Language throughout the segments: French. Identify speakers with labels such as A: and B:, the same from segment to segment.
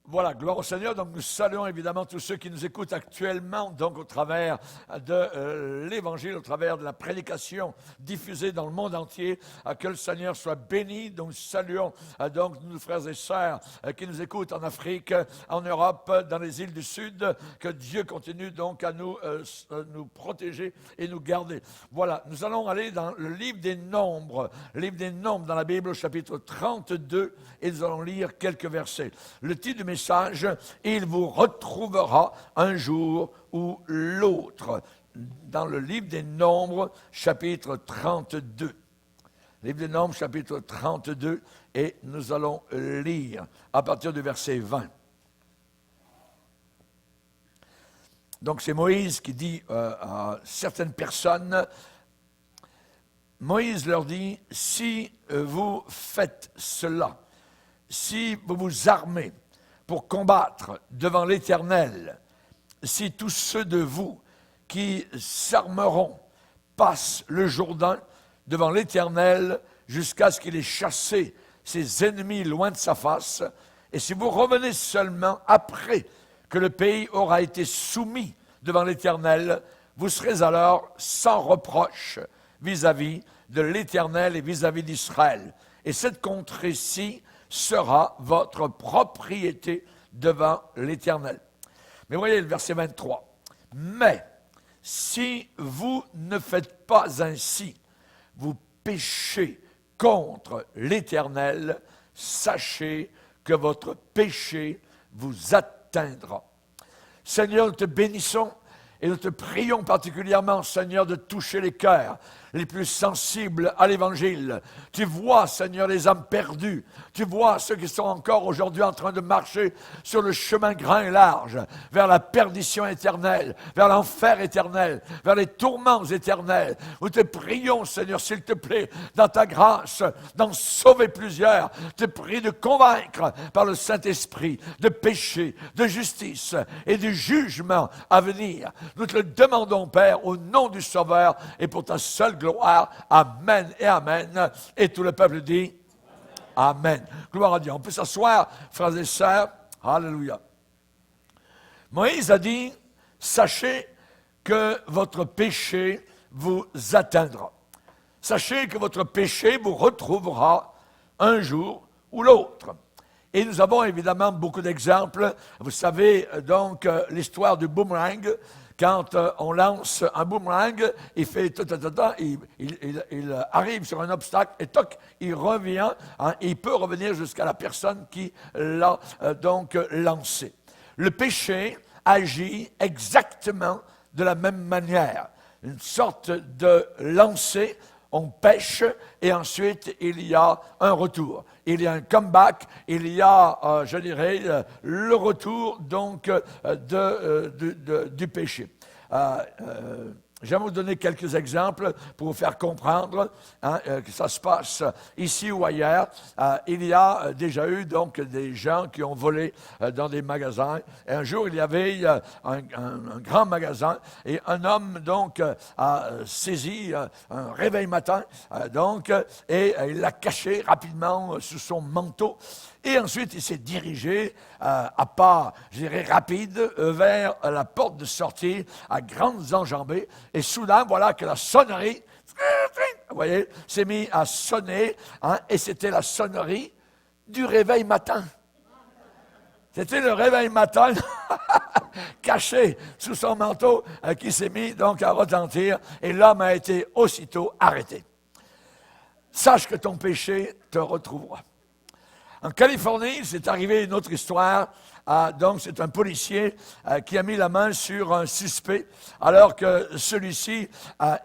A: Voilà, gloire au Seigneur. Donc nous saluons évidemment tous ceux qui nous écoutent actuellement, donc au travers de l'Évangile, au travers de la prédication diffusée dans le monde entier. Que le Seigneur soit béni. Donc nous saluons donc nos frères et sœurs qui nous écoutent en Afrique, en Europe, dans les îles du Sud. Que Dieu continue donc à nous protéger et nous garder. Voilà, nous allons aller dans le livre des Nombres. Le livre des Nombres dans la Bible au chapitre 32 et nous allons lire quelques versets. Le titre du message, il vous retrouvera un jour ou l'autre. Dans le livre des Nombres, chapitre 32. Livre des Nombres, chapitre 32, et nous allons lire à partir du verset 20. Donc c'est Moïse qui dit à certaines personnes, Moïse leur dit, si vous faites cela, si vous vous armez pour combattre devant l'Éternel, si tous ceux de vous qui s'armeront passent le Jourdain devant l'Éternel jusqu'à ce qu'il ait chassé ses ennemis loin de sa face, et si vous revenez seulement après que le pays aura été soumis devant l'Éternel, vous serez alors sans reproche vis-à-vis de l'Éternel et vis-à-vis d'Israël. Et cette contrée-ci sera votre propriété devant l'Éternel. Mais voyez le verset 23. Mais si vous ne faites pas ainsi, vous péchez contre l'Éternel, sachez que votre péché vous atteindra. Seigneur, nous te bénissons et nous te prions particulièrement, Seigneur, de toucher les cœurs les plus sensibles à l'Évangile. Tu vois, Seigneur, les âmes perdues. Tu vois ceux qui sont encore aujourd'hui en train de marcher sur le chemin grand et large, vers la perdition éternelle, vers l'enfer éternel, vers les tourments éternels. Nous te prions, Seigneur, s'il te plaît, dans ta grâce, d'en sauver plusieurs. Je te prie de convaincre par le Saint-Esprit de péché, de justice et du jugement à venir. Nous te le demandons, Père, au nom du Sauveur et pour ta seule gloire. Amen et Amen. Et tout le peuple dit Amen. Gloire à Dieu. On peut s'asseoir, frères et sœurs. Alléluia. Moïse a dit, sachez que votre péché vous atteindra. Sachez que votre péché vous retrouvera un jour ou l'autre. Et nous avons évidemment beaucoup d'exemples. Vous savez donc l'histoire du boomerang. Quand on lance un boomerang, il fait il arrive sur un obstacle et toc, il revient. Il peut revenir jusqu'à la personne qui l'a donc lancé. Le péché agit exactement de la même manière. Une sorte de lancer. On pêche et ensuite il y a un retour. Il y a un comeback, il y a, je dirais, le retour donc du péché. J'aimerais vous donner quelques exemples pour vous faire comprendre que ça se passe ici ou ailleurs. Il y a déjà eu donc des gens qui ont volé dans des magasins. Et un jour, il y avait un grand magasin et un homme donc a saisi un réveil matin et il l'a caché rapidement sous son manteau. Et ensuite, il s'est dirigé à pas, je dirais, rapide vers la porte de sortie à grandes enjambées. Et soudain, voilà que la sonnerie, vous voyez, s'est mise à sonner. Et c'était la sonnerie du réveil matin. C'était le réveil matin caché sous son manteau qui s'est mis donc à retentir. Et l'homme a été aussitôt arrêté. Sache que ton péché te retrouvera. En Californie, c'est arrivé une autre histoire. Donc, c'est un policier qui a mis la main sur un suspect alors que celui-ci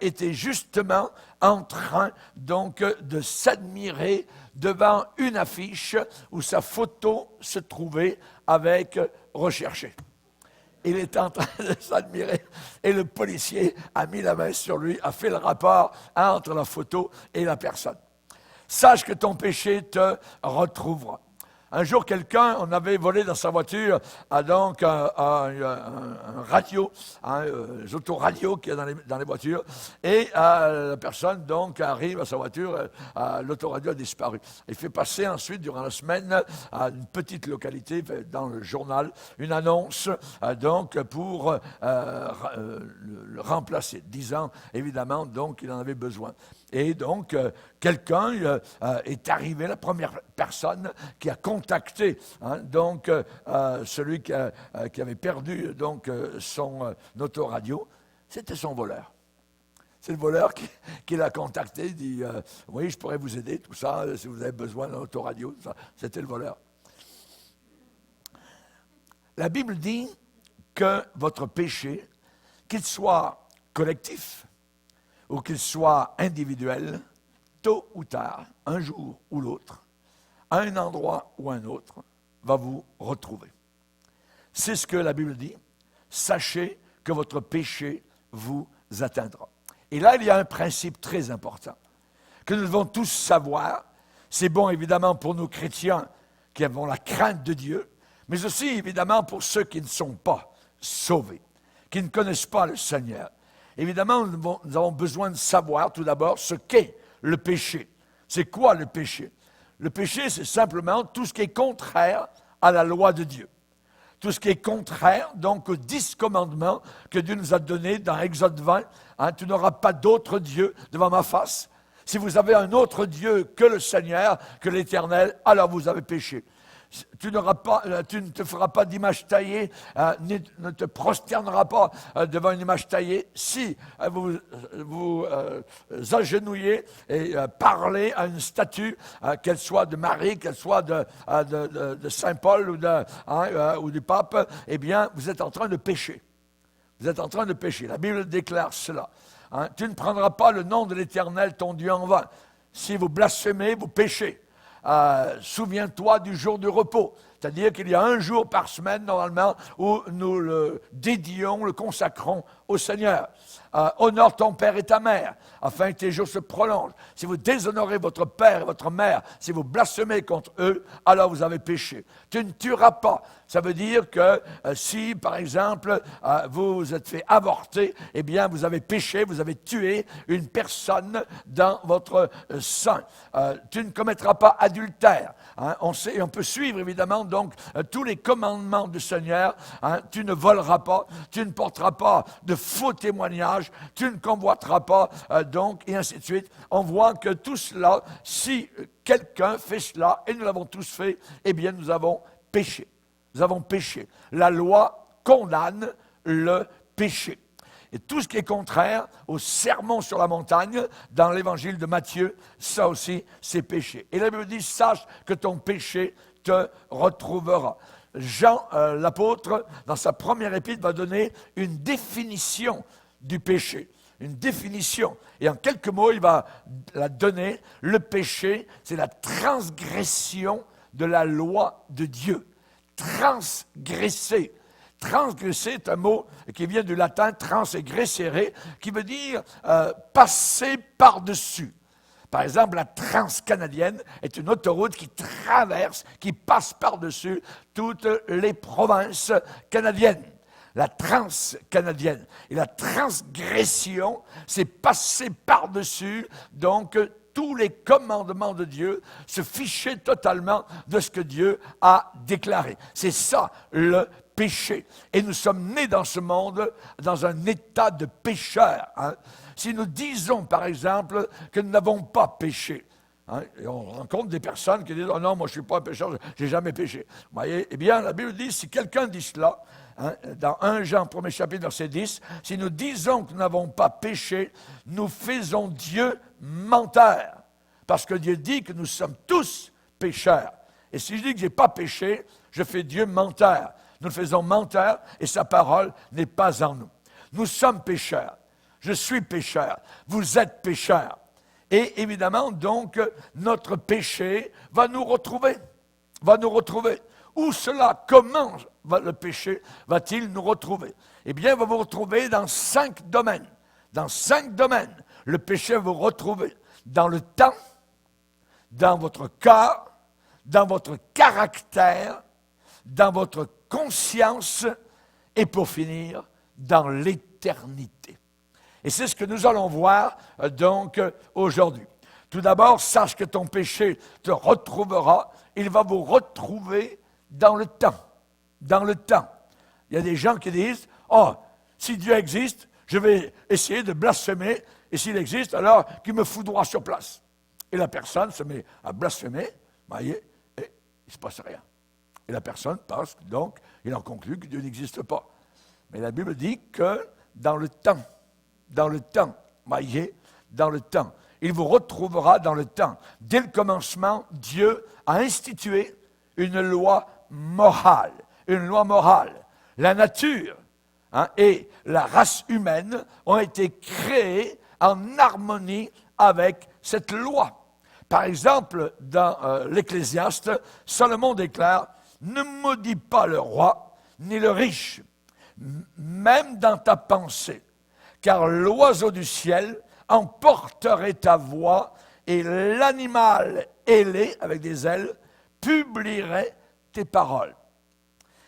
A: était justement en train donc de s'admirer devant une affiche où sa photo se trouvait avec « Recherché ». Il est en train de s'admirer et le policier a mis la main sur lui, a fait le rapport entre la photo et la personne. Sache que ton péché te retrouvera. Un jour, quelqu'un, on avait volé dans sa voiture donc un radio, les autoradios qu'il y a dans les voitures, et la personne donc arrive à sa voiture, l'autoradio a disparu. Il fait passer ensuite, durant la semaine, à une petite localité, dans le journal, une annonce donc pour le remplacer, disant évidemment donc qu'il en avait besoin. Et donc, quelqu'un est arrivé, la première personne qui a contacté donc celui qui avait perdu donc son autoradio, c'était son voleur. C'est le voleur qui l'a contacté, dit « Oui, je pourrais vous aider, tout ça, si vous avez besoin d'un autoradio. » tout ça. C'était le voleur. La Bible dit que votre péché, qu'il soit collectif ou qu'il soit individuel, tôt ou tard, un jour ou l'autre, à un endroit ou un autre, va vous retrouver. C'est ce que la Bible dit. Sachez que votre péché vous atteindra. Et là, il y a un principe très important que nous devons tous savoir. C'est bon, évidemment, pour nous chrétiens qui avons la crainte de Dieu, mais aussi, évidemment, pour ceux qui ne sont pas sauvés, qui ne connaissent pas le Seigneur. Évidemment, nous avons besoin de savoir, tout d'abord, ce qu'est le péché. C'est quoi le péché? Le péché, c'est simplement tout ce qui est contraire à la loi de Dieu. Tout ce qui est contraire, donc, aux 10 commandements que Dieu nous a donnés dans Exode 20. Tu n'auras pas d'autre Dieu devant ma face. Si vous avez un autre Dieu que le Seigneur, que l'Éternel, alors vous avez péché. Tu ne te feras pas d'image taillée, ne te prosterneras pas devant une image taillée. Si vous agenouillez et parlez à une statue, qu'elle soit de Marie, qu'elle soit de Saint Paul ou du pape, eh bien, vous êtes en train de pécher. Vous êtes en train de pécher. La Bible déclare cela. Tu ne prendras pas le nom de l'Éternel, ton Dieu, en vain. Si vous blasphémez, vous péchez. Souviens-toi du jour du repos. C'est-à-dire qu'il y a un jour par semaine, normalement, où nous le dédions, le consacrons au Seigneur. Honore ton père et ta mère, afin que tes jours se prolongent. Si vous déshonorez votre père et votre mère, si vous blasphémez contre eux, alors vous avez péché. Tu ne tueras pas. Ça veut dire que si, par exemple, vous vous êtes fait avorter, eh bien, vous avez péché, vous avez tué une personne dans votre sein. Tu ne commettras pas adultère. On peut suivre, évidemment, donc, tous les commandements du Seigneur. Tu ne voleras pas, tu ne porteras pas de faux témoignages, tu ne convoiteras pas, donc, et ainsi de suite. On voit que tout cela, si quelqu'un fait cela, et nous l'avons tous fait, eh bien, nous avons péché. Nous avons péché. La loi condamne le péché. Et tout ce qui est contraire au sermon sur la montagne, dans l'évangile de Matthieu, ça aussi, c'est péché. Et la Bible dit, sache que ton péché te retrouvera. Jean, l'apôtre, dans sa première épître, va donner une définition du péché. Une définition. Et en quelques mots, il va la donner. Le péché, c'est la transgression de la loi de Dieu. Transgresser. Transgresser est un mot qui vient du latin trans et gressere, qui veut dire passer par-dessus. Par exemple, la Transcanadienne est une autoroute qui traverse, qui passe par-dessus toutes les provinces canadiennes. La Transcanadienne. Et la transgression, c'est passer par-dessus, donc, tous les commandements de Dieu, se ficher totalement de ce que Dieu a déclaré. C'est ça, le péché. Et nous sommes nés dans ce monde dans un état de pécheur. Si nous disons, par exemple, que nous n'avons pas péché, et on rencontre des personnes qui disent « Oh non, moi je ne suis pas un pécheur, je n'ai jamais péché. » Vous voyez, eh bien, la Bible dit, si quelqu'un dit cela, dans 1 Jean, 1er chapitre, verset 10, si nous disons que nous n'avons pas péché, nous faisons Dieu menteur. Parce que Dieu dit que nous sommes tous pécheurs. Et si je dis que je n'ai pas péché, je fais Dieu menteur. Nous le faisons menteur et sa parole n'est pas en nous. Nous sommes pécheurs. Je suis pécheur. Vous êtes pécheurs. Et évidemment, donc, notre péché va nous retrouver. Va nous retrouver. Où cela, comment le péché va-t-il nous retrouver? Eh bien, il va vous retrouver dans 5 domaines. Dans 5 domaines, le péché va vous retrouver. Dans le temps, dans votre cœur, dans votre caractère, dans votre conscience et pour finir, dans l'éternité. Et c'est ce que nous allons voir donc aujourd'hui. Tout d'abord, sache que ton péché te retrouvera. Il va vous retrouver dans le temps. Dans le temps. Il y a des gens qui disent, « Oh, si Dieu existe, je vais essayer de blasphémer, et s'il existe, alors qu'il me foudroie sur place. » Et la personne se met à blasphémer, voyez, et il ne se passe rien. Et la personne pense, donc, il en conclut que Dieu n'existe pas. Mais la Bible dit que dans le temps, voyez, dans le temps, il vous retrouvera dans le temps. Dès le commencement, Dieu a institué une loi morale. Une loi morale. La nature et la race humaine ont été créées en harmonie avec cette loi. Par exemple, dans l'Ecclésiaste, Salomon déclare « Ne maudis pas le roi ni le riche, même dans ta pensée, car l'oiseau du ciel emporterait ta voix et l'animal ailé, avec des ailes, publierait tes paroles. »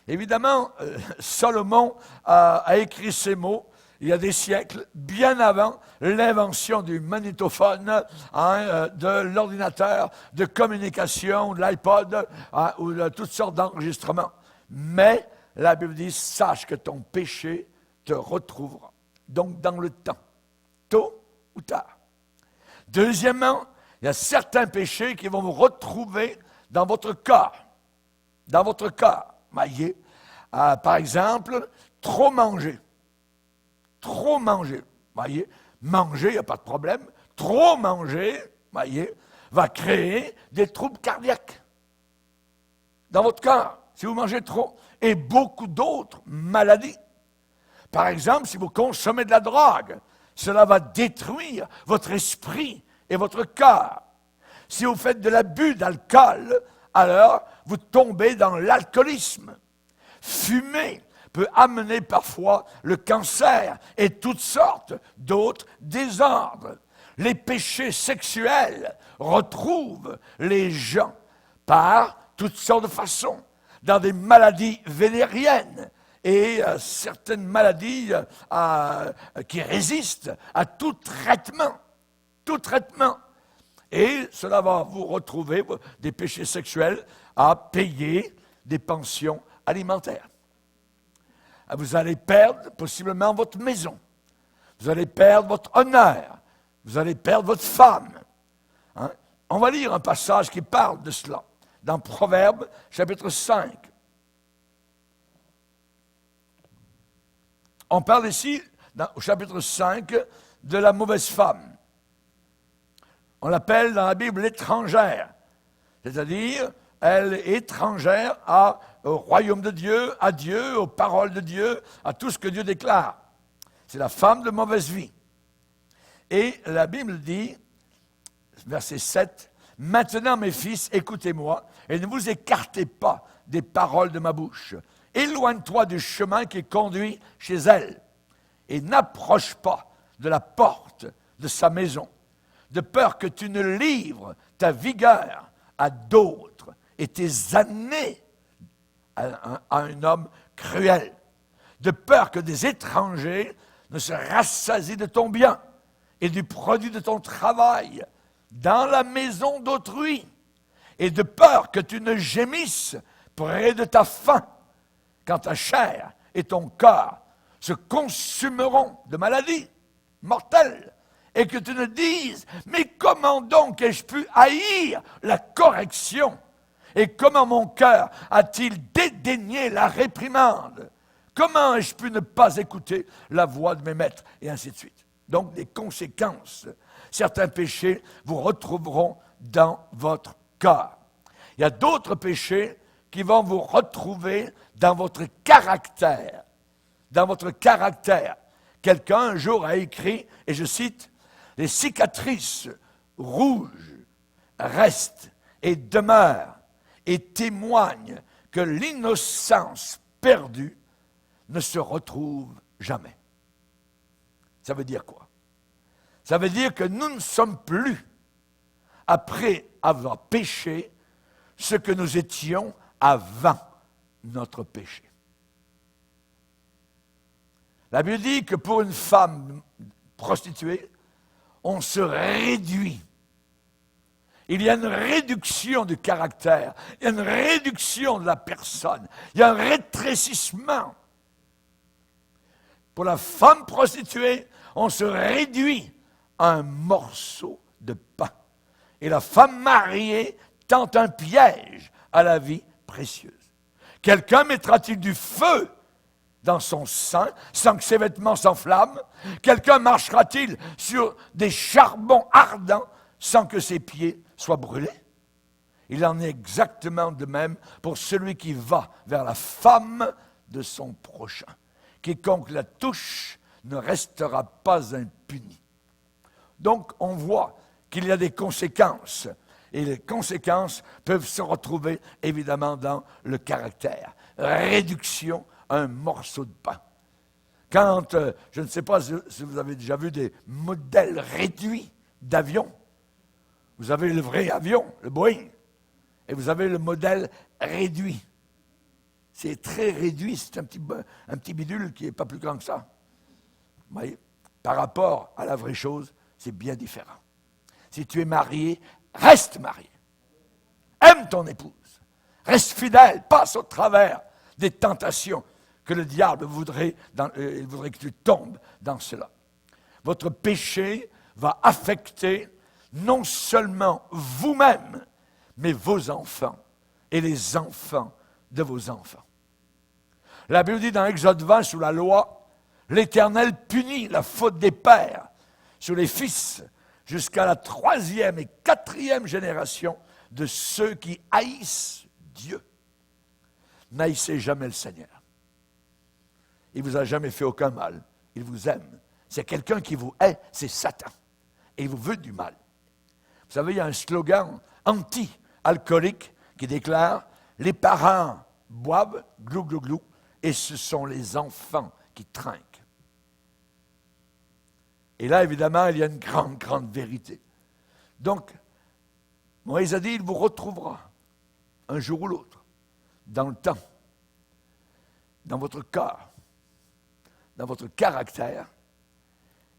A: Évidemment, Salomon a écrit ces mots il y a des siècles, bien avant l'invention du magnétophone, de l'ordinateur de communication, de l'iPod, ou de toutes sortes d'enregistrements. Mais la Bible dit, sache que ton péché te retrouvera. Donc dans le temps, tôt ou tard. Deuxièmement, il y a certains péchés qui vont vous retrouver dans votre corps. Dans votre corps. Voyez, par exemple, trop manger. Trop manger, voyez, manger, il n'y a pas de problème. Trop manger, voyez, va créer des troubles cardiaques dans votre corps, si vous mangez trop. Et beaucoup d'autres maladies. Par exemple, si vous consommez de la drogue, cela va détruire votre esprit et votre corps. Si vous faites de l'abus d'alcool, alors vous tombez dans l'alcoolisme. Fumer peut amener parfois le cancer et toutes sortes d'autres désordres. Les péchés sexuels retrouvent les gens par toutes sortes de façons, dans des maladies vénériennes et certaines maladies qui résistent à tout traitement. Tout traitement. Et cela va vous retrouver, des péchés sexuels, à payer des pensions alimentaires. Vous allez perdre possiblement votre maison. Vous allez perdre votre honneur. Vous allez perdre votre femme. On va lire un passage qui parle de cela. Dans Proverbes, chapitre 5. On parle ici, au chapitre 5, de la mauvaise femme. On l'appelle dans la Bible l'étrangère. C'est-à-dire, elle est étrangère au royaume de Dieu, à Dieu, aux paroles de Dieu, à tout ce que Dieu déclare. C'est la femme de mauvaise vie. Et la Bible dit, verset 7, « Maintenant, mes fils, écoutez-moi, et ne vous écartez pas des paroles de ma bouche. Éloigne-toi du chemin qui conduit chez elle, et n'approche pas de la porte de sa maison, de peur que tu ne livres ta vigueur à d'autres et tes années à un homme cruel, de peur que des étrangers ne se rassasient de ton bien et du produit de ton travail dans la maison d'autrui, et de peur que tu ne gémisses près de ta faim, quand ta chair et ton corps se consumeront de maladies mortelles, et que tu ne dises, mais comment donc ai-je pu haïr la correction? Et comment mon cœur a-t-il dédaigné la réprimande? Comment ai-je pu ne pas écouter la voix de mes maîtres? Et ainsi de suite. Donc, des conséquences. Certains péchés vous retrouveront dans votre corps. Il y a d'autres péchés qui vont vous retrouver dans votre caractère. Dans votre caractère. Quelqu'un un jour a écrit, et je cite, « Les cicatrices rouges restent et demeurent et témoignent que l'innocence perdue ne se retrouve jamais. » Ça veut dire quoi? Ça veut dire que nous ne sommes plus, après avoir péché, ce que nous étions avant notre péché. La Bible dit que pour une femme prostituée, on se réduit. Il y a une réduction du caractère, il y a une réduction de la personne, il y a un rétrécissement. Pour la femme prostituée, on se réduit à un morceau de pain. Et la femme mariée tente un piège à la vie précieuse. Quelqu'un mettra-t-il du feu dans son sein sans que ses vêtements s'enflamment? Quelqu'un marchera-t-il sur des charbons ardents sans que ses pieds soient brûlés? Il en est exactement de même pour celui qui va vers la femme de son prochain. Quiconque la touche ne restera pas impuni. Donc, on voit qu'il y a des conséquences. Et les conséquences peuvent se retrouver, évidemment, dans le caractère. Réduction à un morceau de pain. Quand, je ne sais pas si vous avez déjà vu des modèles réduits d'avions. Vous avez le vrai avion, le Boeing, et vous avez le modèle réduit. C'est très réduit, c'est un petit bidule qui n'est pas plus grand que ça. Mais par rapport à la vraie chose, c'est bien différent. Si tu es marié, reste marié. Aime ton épouse. Reste fidèle, passe au travers des tentations que le diable voudrait que tu tombes dans cela. Votre péché va affecter non seulement vous-même, mais vos enfants et les enfants de vos enfants. La Bible dit dans Exode 20, sous la loi, l'Éternel punit la faute des pères sur les fils jusqu'à la 3e et 4e génération de ceux qui haïssent Dieu. N'haïssez jamais le Seigneur. Il ne vous a jamais fait aucun mal. Il vous aime. C'est quelqu'un qui vous hait, c'est Satan. Et il vous veut du mal. Vous savez, il y a un slogan anti-alcoolique qui déclare « Les parents boivent, glou, glou, glou, et ce sont les enfants qui trinquent. » Et là, évidemment, il y a une grande, grande vérité. Donc, Moïse a dit, il vous retrouvera un jour ou l'autre, dans le temps, dans votre cœur, dans votre caractère,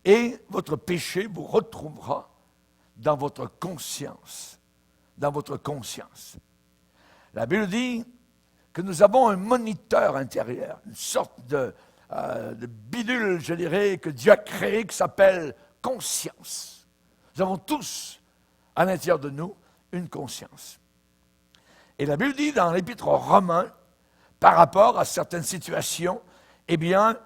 A: et votre péché vous retrouvera dans votre conscience. Dans votre conscience. La Bible dit que nous avons un moniteur intérieur, une sorte de bidule, je dirais, que Dieu a créé, qui s'appelle conscience. Nous avons tous, à l'intérieur de nous, une conscience. Et la Bible dit dans l'Épître aux Romains, par rapport à certaines situations, eh bien,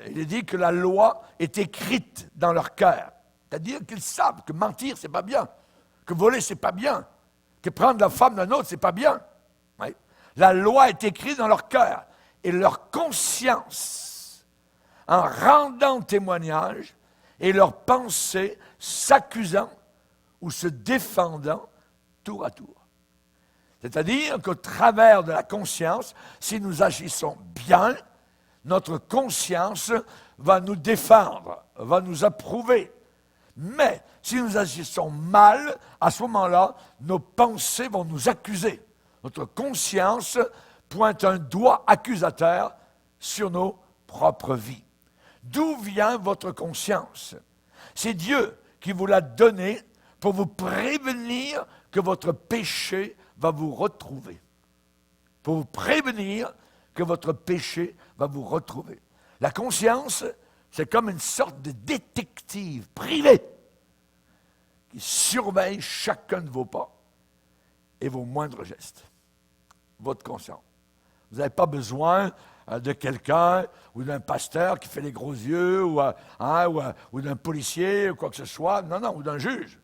A: il est dit que la loi est écrite dans leur cœur. C'est-à-dire qu'ils savent que mentir, c'est pas bien. Que voler, c'est pas bien. Que prendre la femme d'un autre, c'est pas bien. Oui. La loi est écrite dans leur cœur. Et leur conscience, en rendant témoignage, et leur pensée s'accusant ou se défendant tour à tour. C'est-à-dire qu'au travers de la conscience, si nous agissons bien, notre conscience va nous défendre, va nous approuver. Mais si nous agissons mal, à ce moment-là, nos pensées vont nous accuser. Notre conscience pointe un doigt accusateur sur nos propres vies. D'où vient votre conscience? C'est Dieu qui vous l'a donnée pour vous prévenir que votre péché va vous retrouver. Pour vous prévenir que votre péché va vous retrouver. La conscience, c'est comme une sorte de détective privé qui surveille chacun de vos pas et vos moindres gestes. Votre conscience. Vous n'avez pas besoin de quelqu'un ou d'un pasteur qui fait les gros yeux ou d'un policier ou quoi que ce soit. Non, ou d'un juge.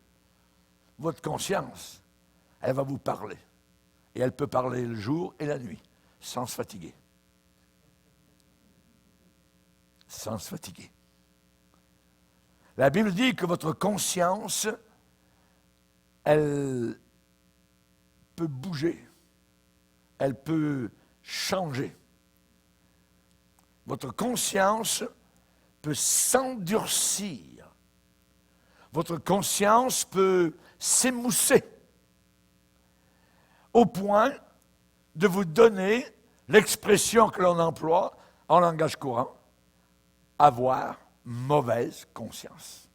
A: Votre conscience, elle va vous parler. Et elle peut parler le jour et la nuit, sans se fatiguer. Sans se fatiguer. La Bible dit que votre conscience, elle peut bouger. Elle peut changer. Votre conscience peut s'endurcir. Votre conscience peut s'émousser. au point de vous donner l'expression que l'on emploie en langage courant, avoir mauvaise conscience.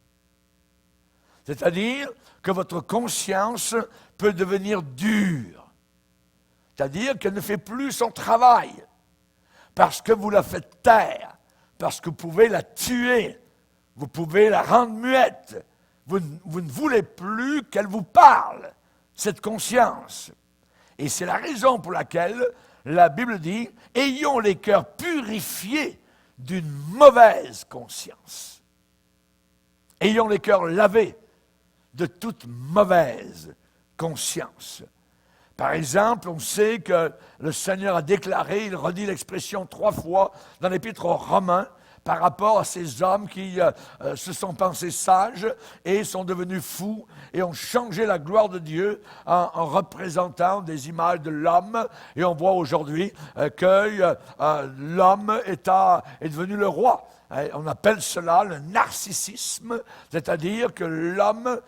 A: C'est-à-dire que votre conscience peut devenir dure. C'est-à-dire qu'elle ne fait plus son travail parce que vous la faites taire, parce que vous pouvez la tuer, vous pouvez la rendre muette. Vous ne voulez plus qu'elle vous parle, cette conscience. Et c'est la raison pour laquelle la Bible dit « Ayons les cœurs purifiés d'une mauvaise conscience. Ayons les cœurs lavés de toute mauvaise conscience. » Par exemple, on sait que le Seigneur a déclaré, il redit l'expression 3 fois dans l'Épître aux Romains, par rapport à ces hommes qui se sont pensés sages et sont devenus fous et ont changé la gloire de Dieu en représentant des images de l'homme. Et on voit aujourd'hui que l'homme est devenu le roi. On appelle cela le narcissisme, c'est-à-dire que l'homme,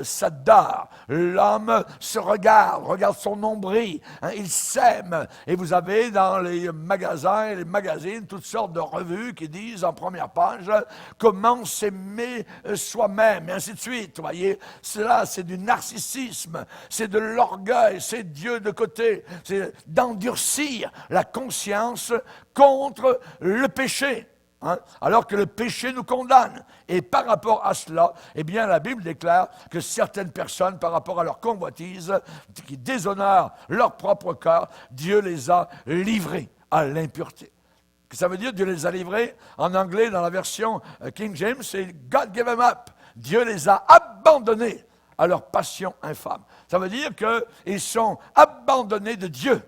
A: s'adore. L'homme se regarde son nombril, il s'aime. Et vous avez dans les magasins et les magazines toutes sortes de revues qui disent en première page comment s'aimer soi-même, et ainsi de suite. Vous voyez, cela c'est du narcissisme, c'est de l'orgueil, c'est Dieu de côté, c'est d'endurcir la conscience contre le péché. Alors que le péché nous condamne. Et par rapport à cela, la Bible déclare que certaines personnes, par rapport à leur convoitise, qui déshonorent leur propre corps, Dieu les a livrés à l'impureté. Ça veut dire Dieu les a livrés, en anglais, dans la version King James, c'est « God gave them up ». Dieu les a abandonnés à leur passion infâme. Ça veut dire qu'ils sont abandonnés de Dieu.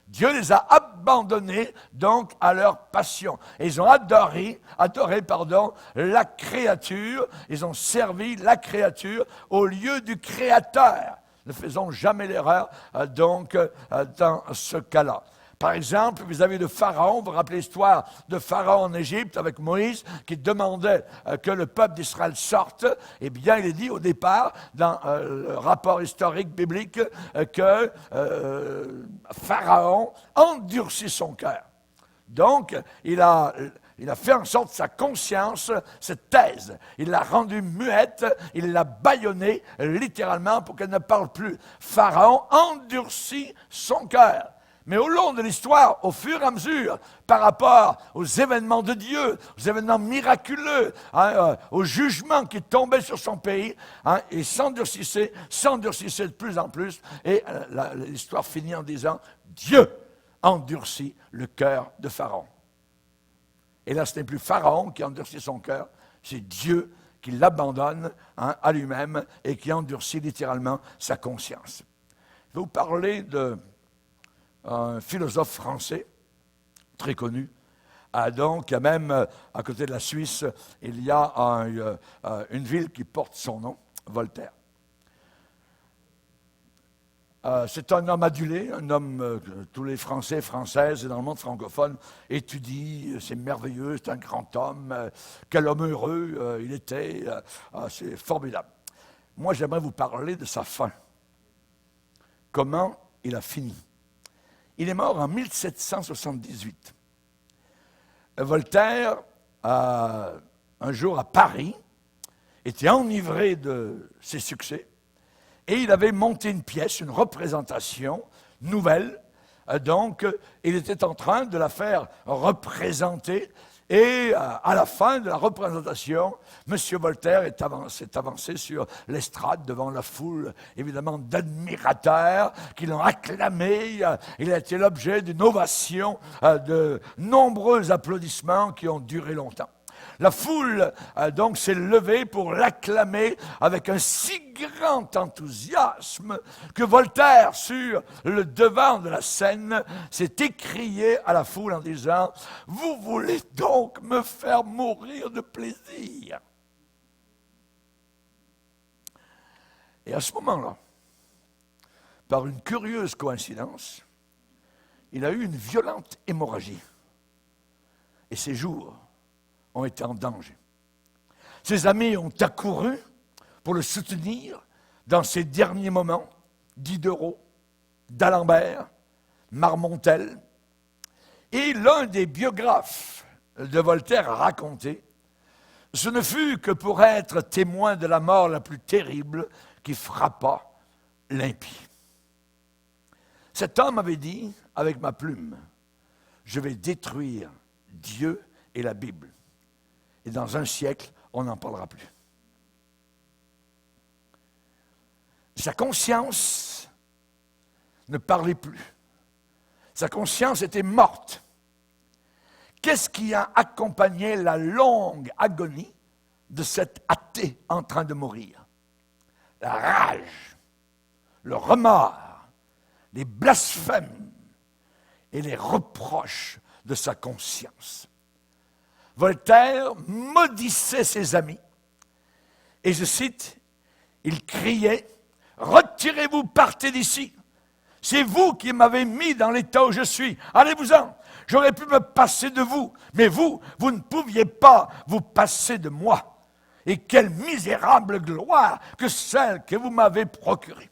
A: Dieu les a abandonnés donc à leur passion. Et ils ont adoré la créature, ils ont servi la créature au lieu du Créateur. Ne faisons jamais l'erreur dans ce cas-là. Par exemple, vous avez le Pharaon, vous vous rappelez l'histoire de Pharaon en Égypte avec Moïse qui demandait que le peuple d'Israël sorte. Eh bien, il est dit au départ, dans le rapport historique biblique, que Pharaon endurcit son cœur. Donc, il a fait en sorte que sa conscience se taise. Il l'a rendue muette, il l'a bâillonnée littéralement pour qu'elle ne parle plus. Pharaon endurcit son cœur. Mais au long de l'histoire, au fur et à mesure, par rapport aux événements de Dieu, aux événements miraculeux, au jugement qui tombait sur son pays, il s'endurcissait de plus en plus. Et l'histoire finit en disant, Dieu endurcit le cœur de Pharaon. Et là, ce n'est plus Pharaon qui endurcit son cœur, c'est Dieu qui l'abandonne à lui-même et qui endurcit littéralement sa conscience. Je vais vous parler d'un philosophe français très connu. Donc, même à côté de la Suisse, il y a une ville qui porte son nom, Voltaire. C'est un homme adulé, un homme que tous les Français, Françaises et dans le monde francophone étudient. C'est merveilleux, c'est un grand homme. Quel homme heureux il était. C'est formidable. Moi, j'aimerais vous parler de sa fin. Comment il a fini. Il est mort en 1778. Voltaire, un jour à Paris, était enivré de ses succès et il avait monté une pièce, une représentation nouvelle. Donc, il était en train de la faire représenter et à la fin de la représentation, M. Voltaire s'est avancé sur l'estrade devant la foule, évidemment, d'admirateurs qui l'ont acclamé. Il a été l'objet d'une ovation, de nombreux applaudissements qui ont duré longtemps. La foule donc s'est levée pour l'acclamer avec un si grand enthousiasme que Voltaire, sur le devant de la scène, s'est écrié à la foule en disant « Vous voulez donc me faire mourir de plaisir ?» Et à ce moment-là, par une curieuse coïncidence, il a eu une violente hémorragie. Et ses jours ont été en danger. Ses amis ont accouru pour le soutenir dans ses derniers moments, 10 d'euros, d'Alembert, Marmontel. Et l'un des biographes de Voltaire a raconté, ce ne fut que pour être témoin de la mort la plus terrible qui frappa l'impie. Cet homme avait dit, avec ma plume, je vais détruire Dieu et la Bible. Et dans un siècle, on n'en parlera plus. Sa conscience ne parlait plus. Sa conscience était morte. Qu'est-ce qui a accompagné la longue agonie de cet athée en train de mourir? La rage, le remords, les blasphèmes et les reproches de sa conscience. Voltaire maudissait ses amis et, je cite, il criait « Retirez-vous, partez d'ici. C'est vous qui m'avez mis dans l'état où je suis. Allez-vous-en. J'aurais pu me passer de vous, mais vous ne pouviez pas vous passer de moi. Et quelle misérable gloire que celle que vous m'avez procurée. »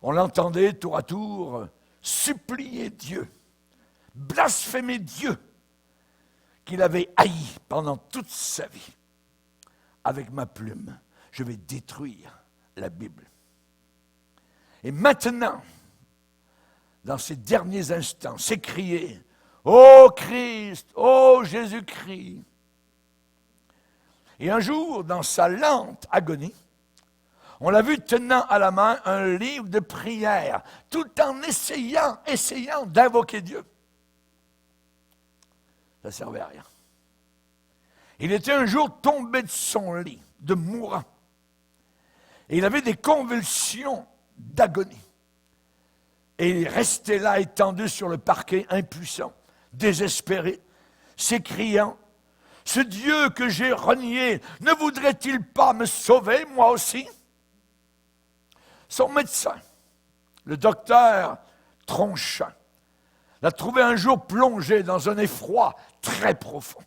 A: On l'entendait tour à tour supplier Dieu, blasphémer Dieu, qu'il avait haï pendant toute sa vie. Avec ma plume, je vais détruire la Bible. Et maintenant, dans ces derniers instants, s'écrier « Ô Christ, ô Jésus-Christ !» Et un jour, dans sa lente agonie, on l'a vu tenant à la main un livre de prière, tout en essayant d'invoquer Dieu. Ça ne servait à rien. Il était un jour tombé de son lit, de mourant. Et il avait des convulsions d'agonie. Et il restait là, étendu sur le parquet, impuissant, désespéré, s'écriant « Ce Dieu que j'ai renié, ne voudrait-il pas me sauver, moi aussi ?» Son médecin, le docteur Tronchin, l'a trouvé un jour plongé dans un effroi très profond.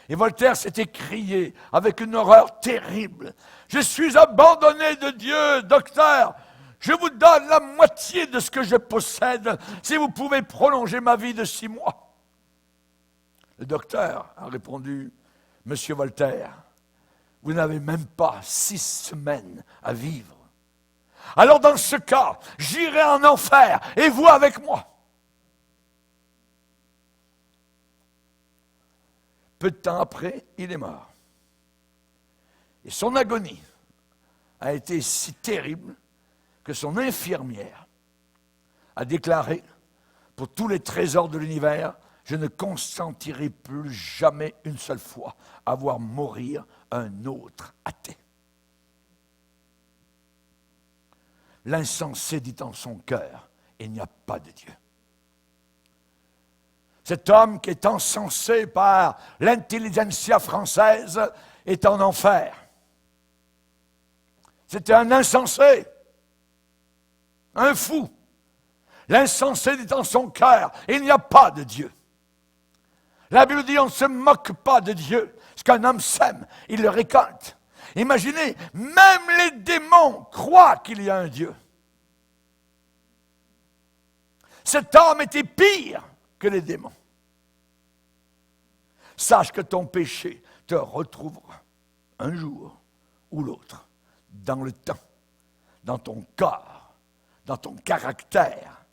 A: Et Voltaire s'est écrié avec une horreur terrible. « Je suis abandonné de Dieu, docteur. Je vous donne la moitié de ce que je possède si vous pouvez prolonger ma vie de 6 mois. » Le docteur a répondu, « Monsieur Voltaire, vous n'avez même pas 6 semaines à vivre. Alors dans ce cas, j'irai en enfer et vous avec moi. » Peu de temps après, il est mort. Et son agonie a été si terrible que son infirmière a déclaré, pour tous les trésors de l'univers, je ne consentirai plus jamais une seule fois à voir mourir un autre athée. L'insensé dit en son cœur, il n'y a pas de Dieu. Cet homme qui est encensé par l'intelligentsia française est en enfer. C'était un insensé, un fou. L'insensé dit en son cœur, il n'y a pas de Dieu. La Bible dit, on ne se moque pas de Dieu. Ce qu'un homme sème, il le récolte. Imaginez, même les démons croient qu'il y a un Dieu. Cet homme était pire que les démons. Sache que ton péché te retrouvera un jour ou l'autre, dans le temps, dans ton corps, dans ton caractère,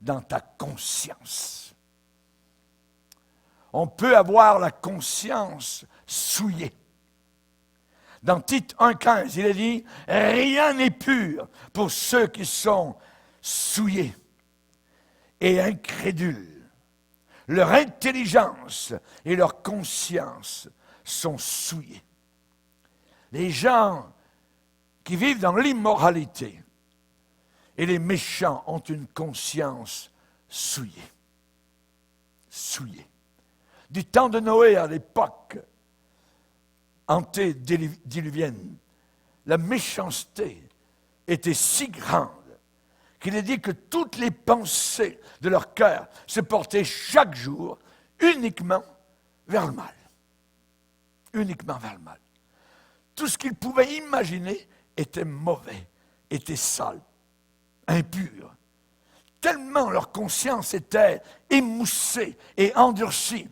A: dans ta conscience. On peut avoir la conscience souillée. Dans Tite 1,15, il est dit « Rien n'est pur pour ceux qui sont souillés et incrédules. Leur intelligence et leur conscience sont souillées. » Les gens qui vivent dans l'immoralité et les méchants ont une conscience souillée. Souillée. Du temps de Noé à l'époque antédiluvienne, la méchanceté était si grande qu'il est dit que toutes les pensées de leur cœur se portaient chaque jour uniquement vers le mal. Uniquement vers le mal. Tout ce qu'ils pouvaient imaginer était mauvais étaient sales, impurs, tellement leur conscience était émoussée et endurcie.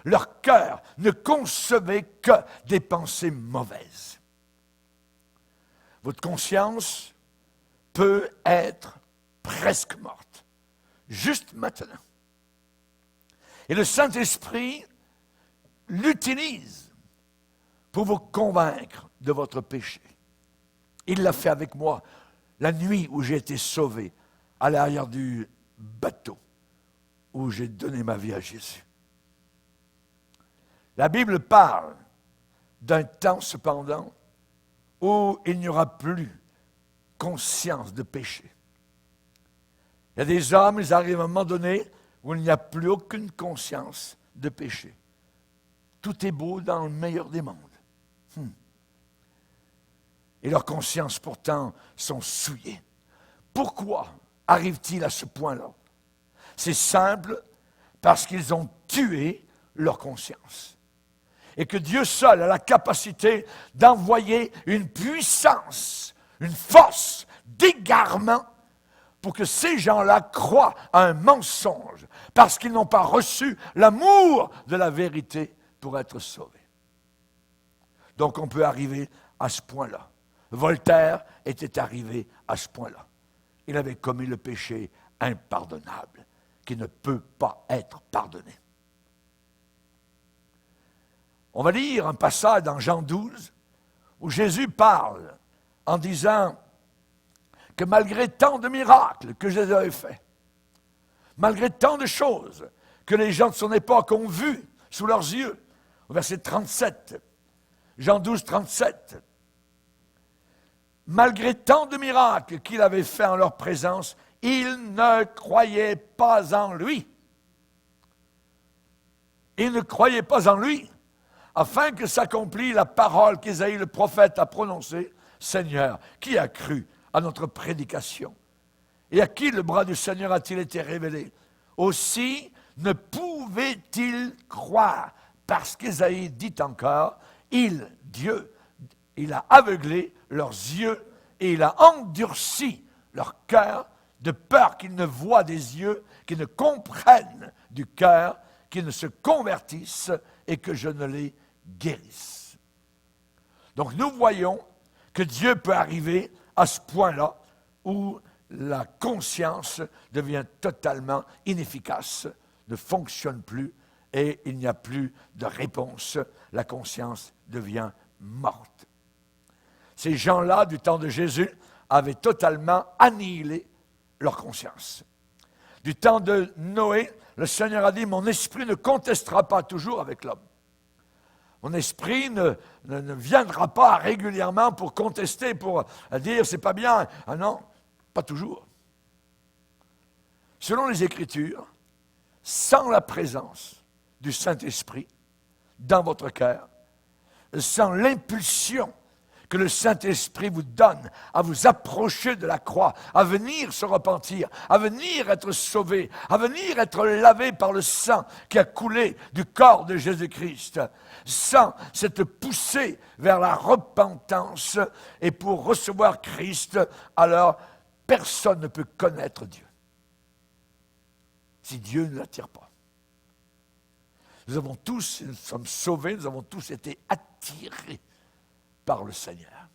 A: Leur cœur ne concevait que des pensées mauvaises. Votre conscience peut être presque morte, juste maintenant. Et le Saint-Esprit l'utilise pour vous convaincre de votre péché. Il l'a fait avec moi la nuit où j'ai été sauvé à l'arrière du bateau où j'ai donné ma vie à Jésus. La Bible parle d'un temps cependant où il n'y aura plus conscience de péché. Il y a des hommes, ils arrivent à un moment donné où il n'y a plus aucune conscience de péché. Tout est beau dans le meilleur des mondes. Et leurs consciences pourtant sont souillées. Pourquoi arrive-t-il à ce point-là? C'est simple, parce qu'ils ont tué leur conscience. Et que Dieu seul a la capacité d'envoyer une puissance, une force d'égarement pour que ces gens-là croient à un mensonge, parce qu'ils n'ont pas reçu l'amour de la vérité pour être sauvés. Donc on peut arriver à ce point-là. Voltaire était arrivé à ce point-là. Il avait commis le péché impardonnable, qui ne peut pas être pardonné. On va lire un passage dans Jean 12, où Jésus parle en disant que malgré tant de miracles que Jésus avait faits, malgré tant de choses que les gens de son époque ont vues sous leurs yeux, au verset 37, Jean 12, 37, malgré tant de miracles qu'il avait faits en leur présence, ils ne croyaient pas en lui. Ils ne croyaient pas en lui, afin que s'accomplisse la parole qu'Ésaïe le prophète a prononcée. Seigneur, qui a cru à notre prédication? Et à qui le bras du Seigneur a-t-il été révélé? Aussi ne pouvait-il croire, parce qu'Ésaïe dit encore, Dieu, il a aveuglé leurs yeux et il a endurci leur cœur, de peur qu'ils ne voient des yeux, qu'ils ne comprennent du cœur, qu'ils ne se convertissent et que je ne les guérisse. Donc nous voyons que Dieu peut arriver à ce point-là où la conscience devient totalement inefficace, ne fonctionne plus et il n'y a plus de réponse. La conscience devient morte. Ces gens-là, du temps de Jésus, avaient totalement annihilé leur conscience. Du temps de Noé, le Seigneur a dit, « Mon esprit ne contestera pas toujours avec l'homme. Mon esprit ne viendra pas régulièrement pour contester, pour dire, c'est pas bien. » Ah non, pas toujours. Selon les Écritures, sans la présence du Saint-Esprit dans votre cœur, sans l'impulsion que le Saint-Esprit vous donne à vous approcher de la croix, à venir se repentir, à venir être sauvé, à venir être lavé par le sang qui a coulé du corps de Jésus-Christ, sans cette poussée vers la repentance et pour recevoir Christ, alors personne ne peut connaître Dieu. Si Dieu ne l'attire pas. Nous sommes sauvés, nous avons tous été attirés par le Seigneur.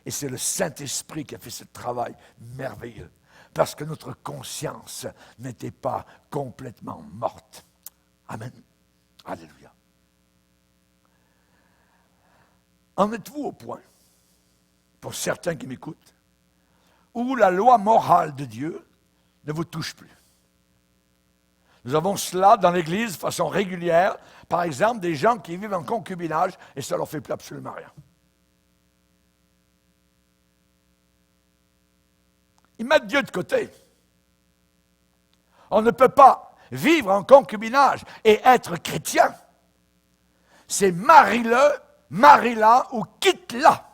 A: Et c'est le Saint-Esprit qui a fait ce travail merveilleux, parce que notre conscience n'était pas complètement morte. Amen. Alléluia. En êtes-vous au point, pour certains qui m'écoutent, où la loi morale de Dieu ne vous touche plus? Nous avons cela dans l'Église de façon régulière. Par exemple, des gens qui vivent en concubinage et ça ne leur fait plus absolument rien. Ils mettent Dieu de côté. On ne peut pas vivre en concubinage et être chrétien. C'est marie-le, marie-la ou quitte-la.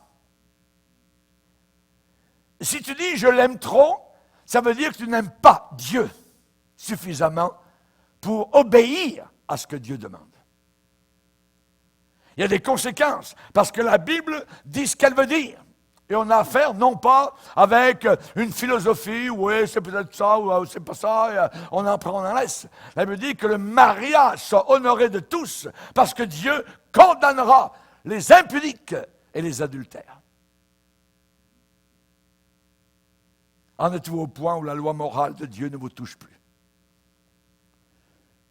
A: Si tu dis « je l'aime trop », ça veut dire que tu n'aimes pas Dieu suffisamment pour obéir à ce que Dieu demande. Il y a des conséquences, parce que la Bible dit ce qu'elle veut dire. Et on a affaire non pas avec une philosophie, oui, c'est peut-être ça, ou c'est pas ça, on en prend, on en laisse. La Bible dit que le mariage soit honoré de tous, parce que Dieu condamnera les impudiques et les adultères. En êtes-vous au point où la loi morale de Dieu ne vous touche plus?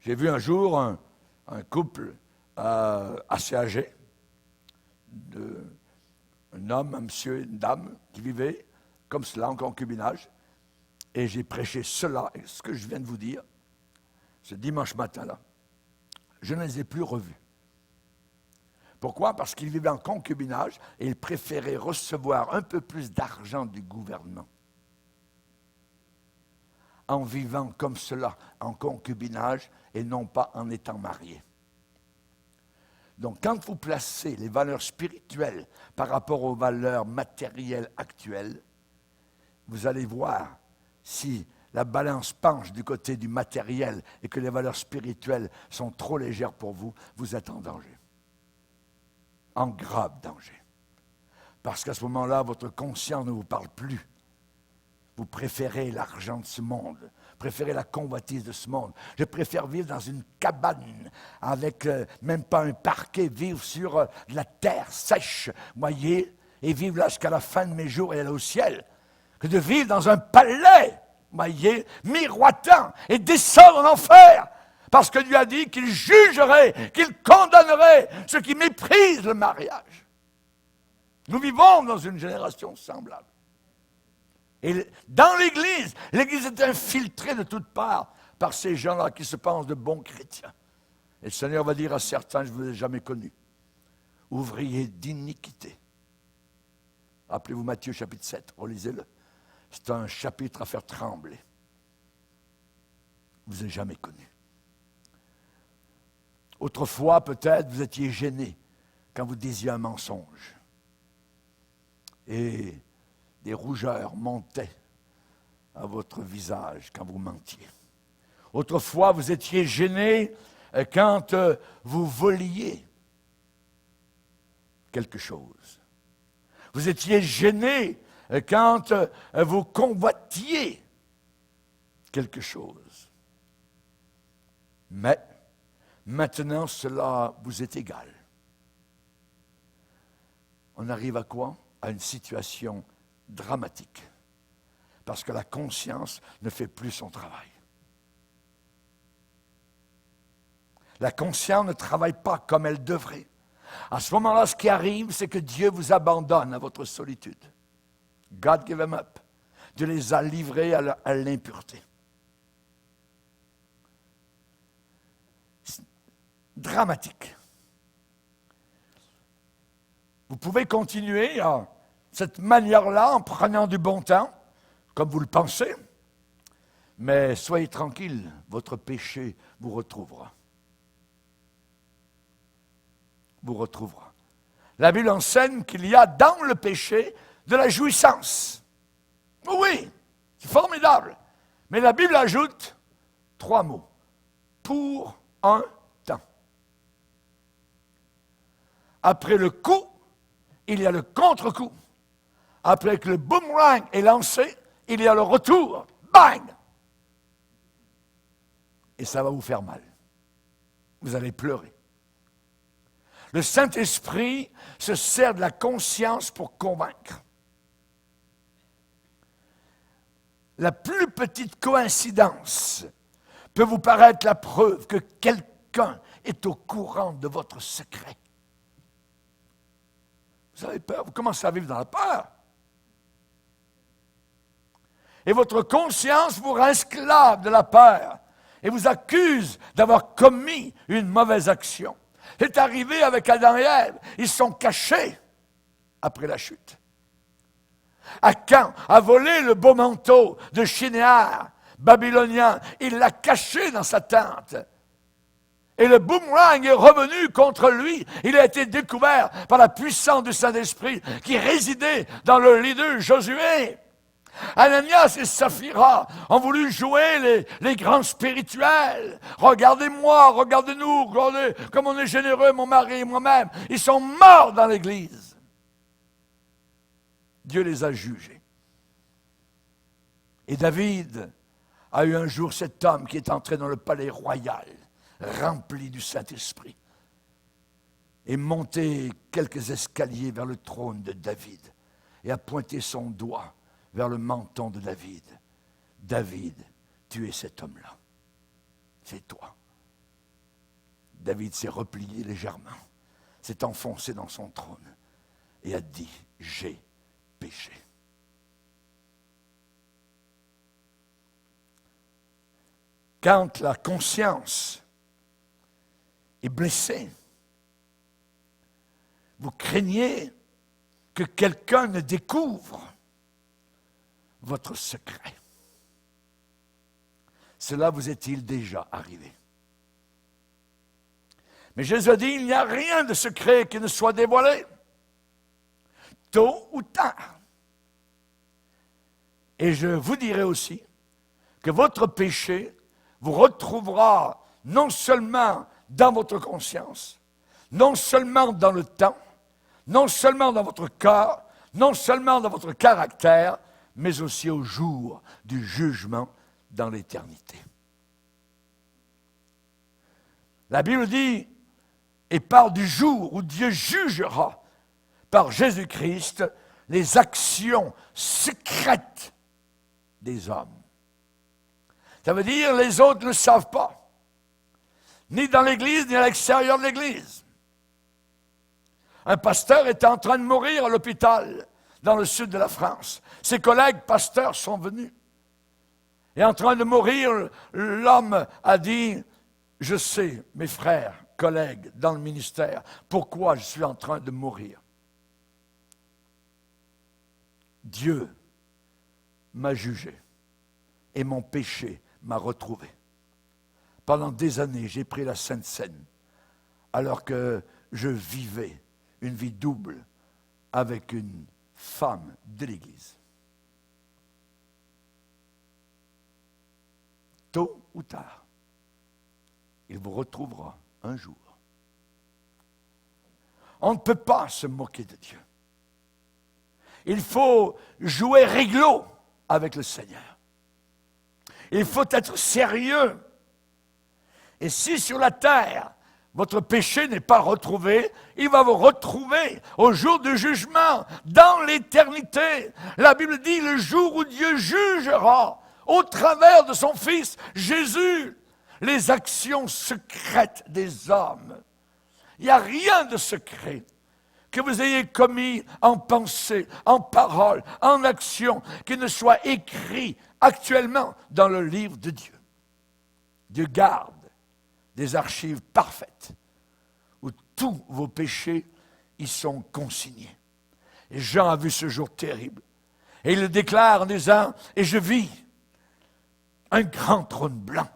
A: J'ai vu un jour un couple assez âgé, un homme, un monsieur et une dame qui vivaient comme cela en concubinage. Et j'ai prêché cela, ce que je viens de vous dire, ce dimanche matin-là. Je ne les ai plus revus. Pourquoi? Parce qu'ils vivaient en concubinage et ils préféraient recevoir un peu plus d'argent du gouvernement en vivant comme cela, en concubinage et non pas en étant mariés. Donc, quand vous placez les valeurs spirituelles par rapport aux valeurs matérielles actuelles, vous allez voir si la balance penche du côté du matériel et que les valeurs spirituelles sont trop légères pour vous, vous êtes en danger. En grave danger. Parce qu'à ce moment-là, votre conscience ne vous parle plus. Vous préférez l'argent de ce monde, préférez la convoitise de ce monde. Je préfère vivre dans une cabane avec même pas un parquet, vivre sur de la terre sèche, voyez, et vivre là jusqu'à la fin de mes jours et aller au ciel, que de vivre dans un palais, voyez, miroitant et descendre en enfer, parce que Dieu a dit qu'il jugerait, qu'il condamnerait ceux qui méprisent le mariage. Nous vivons dans une génération semblable. Et dans l'Église est infiltrée de toutes parts par ces gens-là qui se pensent de bons chrétiens. Et le Seigneur va dire à certains, je ne vous ai jamais connus, ouvriers d'iniquité. Rappelez-vous Matthieu chapitre 7, relisez-le. C'est un chapitre à faire trembler. Je ne vous ai jamais connus. Autrefois, peut-être, vous étiez gêné quand vous disiez un mensonge. Et des rougeurs montaient à votre visage quand vous mentiez. Autrefois, vous étiez gêné quand vous voliez quelque chose. Vous étiez gêné quand vous convoitiez quelque chose. Mais maintenant, cela vous est égal. On arrive à quoi? À une situation dramatique, parce que la conscience ne fait plus son travail. La conscience ne travaille pas comme elle devrait. À ce moment-là, ce qui arrive, c'est que Dieu vous abandonne à votre solitude. God gave them up. Dieu les a livrés à l'impureté. C'est dramatique. Vous pouvez continuer à cette manière-là, en prenant du bon temps, comme vous le pensez. Mais soyez tranquille, votre péché vous retrouvera. Vous retrouvera. La Bible enseigne qu'il y a dans le péché de la jouissance. Oui, c'est formidable. Mais la Bible ajoute 3 mots. Pour un temps. Après le coup, il y a le contre-coup. Après que le boomerang est lancé, il y a le retour. Bang! Et ça va vous faire mal. Vous allez pleurer. Le Saint-Esprit se sert de la conscience pour convaincre. La plus petite coïncidence peut vous paraître la preuve que quelqu'un est au courant de votre secret. Vous avez peur, vous commencez à vivre dans la peur. Et votre conscience vous rend esclave de la peur et vous accuse d'avoir commis une mauvaise action. C'est arrivé avec Adam et Ève. Ils sont cachés après la chute. Akan a volé le beau manteau de Shinéar, babylonien. Il l'a caché dans sa tente. Et le boomerang est revenu contre lui. Il a été découvert par la puissance du Saint-Esprit qui résidait dans le leader Josué. Ananias et Saphira ont voulu jouer les grands spirituels. Regardez-moi, regardez-nous, regardez comme on est généreux, mon mari et moi-même. Ils sont morts dans l'Église. Dieu les a jugés. Et David a eu un jour cet homme qui est entré dans le palais royal, rempli du Saint-Esprit, et monté quelques escaliers vers le trône de David, et a pointé son doigt vers le menton de David. David, tu es cet homme-là. C'est toi. David s'est replié légèrement, s'est enfoncé dans son trône et a dit, j'ai péché. Quand la conscience est blessée, vous craignez que quelqu'un ne découvre votre secret. Cela vous est-il déjà arrivé? Mais Jésus a dit, il n'y a rien de secret qui ne soit dévoilé, tôt ou tard. Et je vous dirai aussi que votre péché vous retrouvera non seulement dans votre conscience, non seulement dans le temps, non seulement dans votre cœur, non seulement dans votre caractère, mais aussi au jour du jugement dans l'éternité. La Bible dit, et parle du jour où Dieu jugera par Jésus-Christ les actions secrètes des hommes. Ça veut dire les autres ne savent pas, ni dans l'Église, ni à l'extérieur de l'Église. Un pasteur était en train de mourir à l'hôpital dans le sud de la France. Ses collègues pasteurs sont venus. Et en train de mourir, l'homme a dit, je sais, mes frères, collègues dans le ministère, pourquoi je suis en train de mourir. Dieu m'a jugé et mon péché m'a retrouvé. Pendant des années, j'ai pris la Sainte Seine alors que je vivais une vie double avec une femme de l'Église. Tôt ou tard, il vous retrouvera un jour. On ne peut pas se moquer de Dieu. Il faut jouer réglo avec le Seigneur. Il faut être sérieux. Et si sur la terre, votre péché n'est pas retrouvé, il va vous retrouver au jour du jugement, dans l'éternité. La Bible dit le jour où Dieu jugera au travers de son Fils Jésus les actions secrètes des hommes. Il n'y a rien de secret que vous ayez commis en pensée, en parole, en action, qui ne soit écrit actuellement dans le livre de Dieu. Dieu garde des archives parfaites où tous vos péchés y sont consignés. Et Jean a vu ce jour terrible. Et il le déclare en disant, et je vis un grand trône blanc.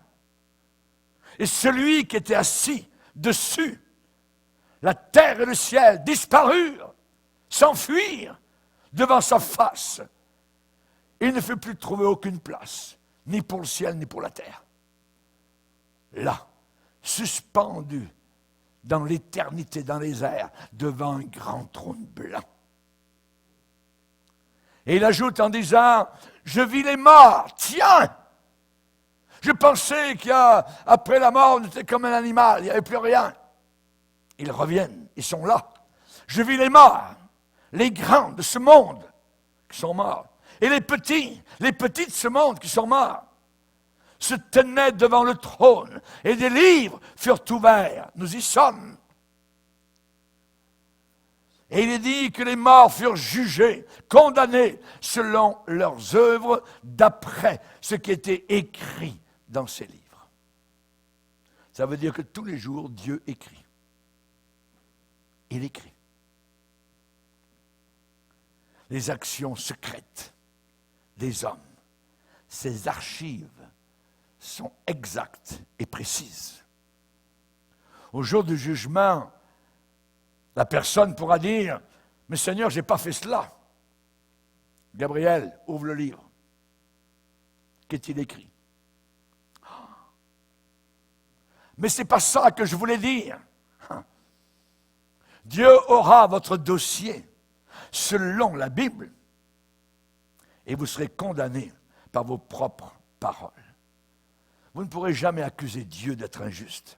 A: Et celui qui était assis dessus, la terre et le ciel disparurent, s'enfuirent devant sa face. Il ne fut plus trouvé aucune place, ni pour le ciel, ni pour la terre. Là, suspendu dans l'éternité, dans les airs, devant un grand trône blanc. Et il ajoute en disant, je vis les morts, tiens! Je pensais qu'après la mort, on était comme un animal, il n'y avait plus rien. Ils reviennent, ils sont là. Je vis les morts, les grands de ce monde qui sont morts. Et les petits de ce monde qui sont morts, se tenaient devant le trône et des livres furent ouverts. Nous y sommes. Et il est dit que les morts furent jugés, condamnés selon leurs œuvres, d'après ce qui était écrit dans ces livres. Ça veut dire que tous les jours, Dieu écrit. Il écrit. Les actions secrètes des hommes, ces archives sont exactes et précises. Au jour du jugement, la personne pourra dire, « Mais Seigneur, je n'ai pas fait cela. » Gabriel, ouvre le livre. Qu'est-il écrit? « Mais ce n'est pas ça que je voulais dire. » Dieu aura votre dossier selon la Bible et vous serez condamnés par vos propres paroles. Vous ne pourrez jamais accuser Dieu d'être injuste.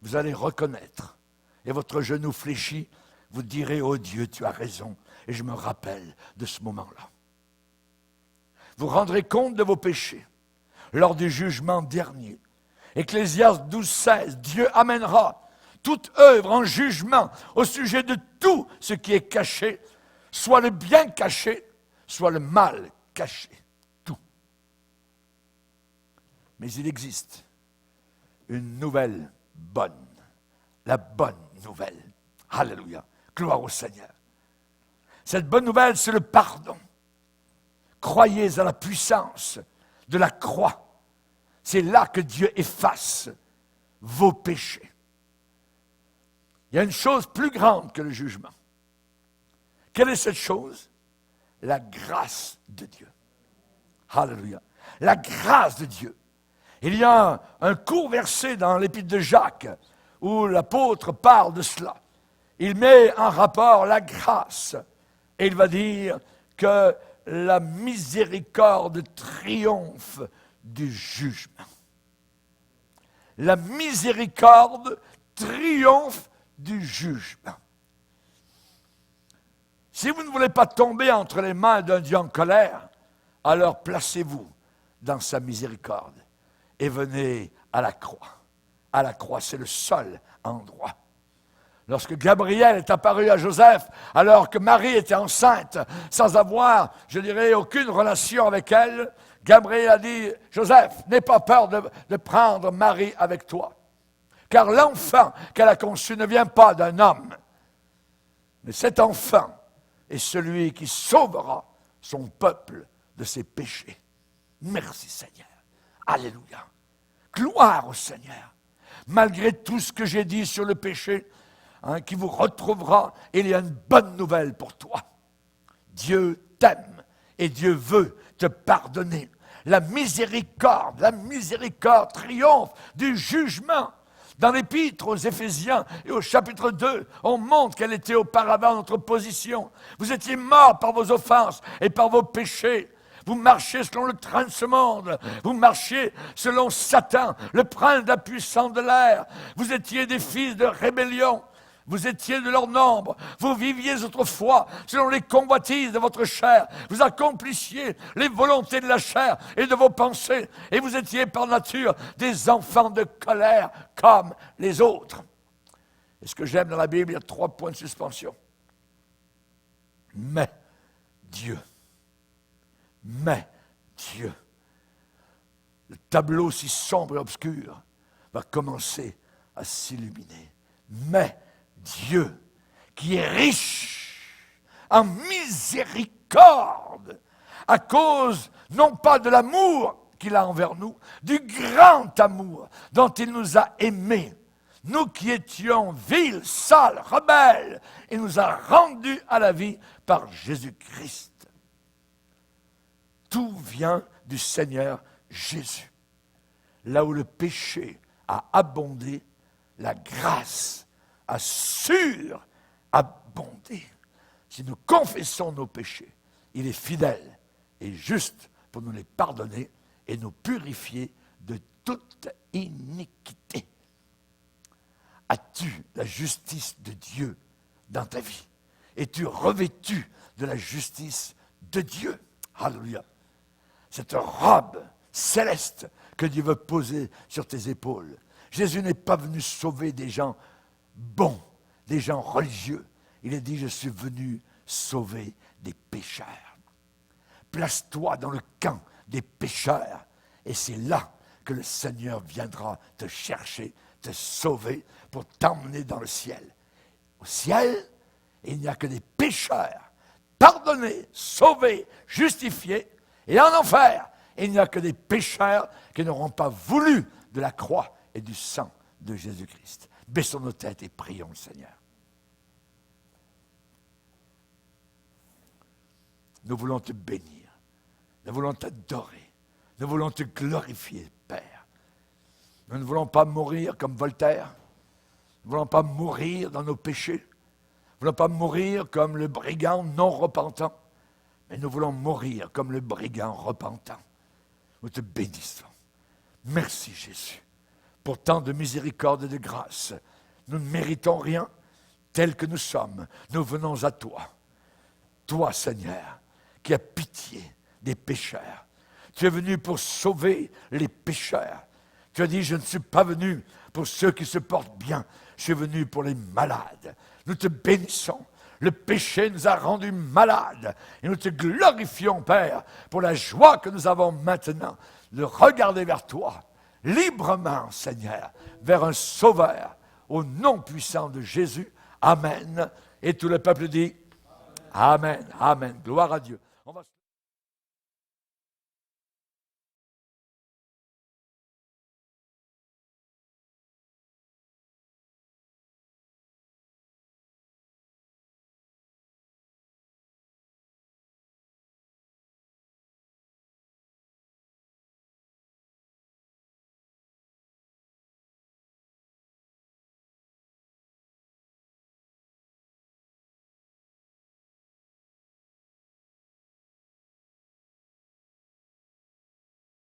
A: Vous allez reconnaître, et votre genou fléchi, vous direz, oh Dieu, tu as raison, et je me rappelle de ce moment-là. Vous rendrez compte de vos péchés lors du jugement dernier. Ecclésiaste 12:16, Dieu amènera toute œuvre en jugement au sujet de tout ce qui est caché, soit le bien caché, soit le mal caché. Tout. Mais il existe une nouvelle bonne, la bonne nouvelle. Alléluia. Gloire au Seigneur. Cette bonne nouvelle, c'est le pardon. Croyez à la puissance de la croix. C'est là que Dieu efface vos péchés. Il y a une chose plus grande que le jugement. Quelle est cette chose? La grâce de Dieu. Alléluia. La grâce de Dieu. Il y a un court verset dans l'Épître de Jacques où l'apôtre parle de cela. Il met en rapport la grâce et il va dire que la miséricorde triomphe du jugement. La miséricorde triomphe du jugement. Si vous ne voulez pas tomber entre les mains d'un Dieu en colère, alors placez-vous dans sa miséricorde et venez à la croix. À la croix, c'est le seul endroit. Lorsque Gabriel est apparu à Joseph, alors que Marie était enceinte, sans avoir, je dirais, aucune relation avec elle, Gabriel a dit, Joseph, n'aie pas peur de prendre Marie avec toi. Car l'enfant qu'elle a conçu ne vient pas d'un homme. Mais cet enfant est celui qui sauvera son peuple de ses péchés. Merci Seigneur. Alléluia. Gloire au Seigneur. Malgré tout ce que j'ai dit sur le péché, qui vous retrouvera, il y a une bonne nouvelle pour toi. Dieu t'aime et Dieu veut te pardonner. La miséricorde triomphe du jugement. Dans l'Épître aux Éphésiens et au chapitre 2, on montre quelle était auparavant notre position. Vous étiez morts par vos offenses et par vos péchés. Vous marchiez selon le train de ce monde. Vous marchiez selon Satan, le prince de la puissance de l'air. Vous étiez des fils de rébellion. Vous étiez de leur nombre. Vous viviez autrefois selon les convoitises de votre chair. Vous accomplissiez les volontés de la chair et de vos pensées. Et vous étiez par nature des enfants de colère comme les autres. Et ce que j'aime dans la Bible, il y a 3 points de suspension. Mais Dieu, le tableau si sombre et obscur va commencer à s'illuminer. Mais Dieu, qui est riche en miséricorde, à cause non pas de l'amour qu'il a envers nous, du grand amour dont il nous a aimés, nous qui étions vils, sales, rebelles, il nous a rendus à la vie par Jésus-Christ. Tout vient du Seigneur Jésus. Là où le péché a abondé, la grâce a surabondé. Si nous confessons nos péchés, il est fidèle et juste pour nous les pardonner et nous purifier de toute iniquité. As-tu la justice de Dieu dans ta vie? Es-tu revêtu de la justice de Dieu? Alléluia. Cette robe céleste que Dieu veut poser sur tes épaules. Jésus n'est pas venu sauver des gens bons, des gens religieux. Il a dit, je suis venu sauver des pécheurs. Place-toi dans le camp des pécheurs et c'est là que le Seigneur viendra te chercher, te sauver pour t'emmener dans le ciel. Au ciel, il n'y a que des pécheurs, pardonnés, sauvés, justifiés. Et en enfer, il n'y a que des pécheurs qui n'auront pas voulu de la croix et du sang de Jésus-Christ. Baissons nos têtes et prions le Seigneur. Nous voulons te bénir. Nous voulons t'adorer. Nous voulons te glorifier, Père. Nous ne voulons pas mourir comme Voltaire. Nous ne voulons pas mourir dans nos péchés. Nous ne voulons pas mourir comme le brigand non repentant. mais nous voulons mourir comme le brigand repentant. Nous te bénissons. Merci Jésus, pour tant de miséricorde et de grâce. Nous ne méritons rien, tel que nous sommes. Nous venons à toi. Toi, Seigneur, qui as pitié des pécheurs. Tu es venu pour sauver les pécheurs. Tu as dit, je ne suis pas venu pour ceux qui se portent bien. Je suis venu pour les malades. Nous te bénissons. Le péché nous a rendus malades. Et nous te glorifions, Père, pour la joie que nous avons maintenant de regarder vers toi, librement, Seigneur, vers un sauveur, au nom puissant de Jésus. Amen. Et tout le peuple dit, Amen, Amen. Gloire à Dieu.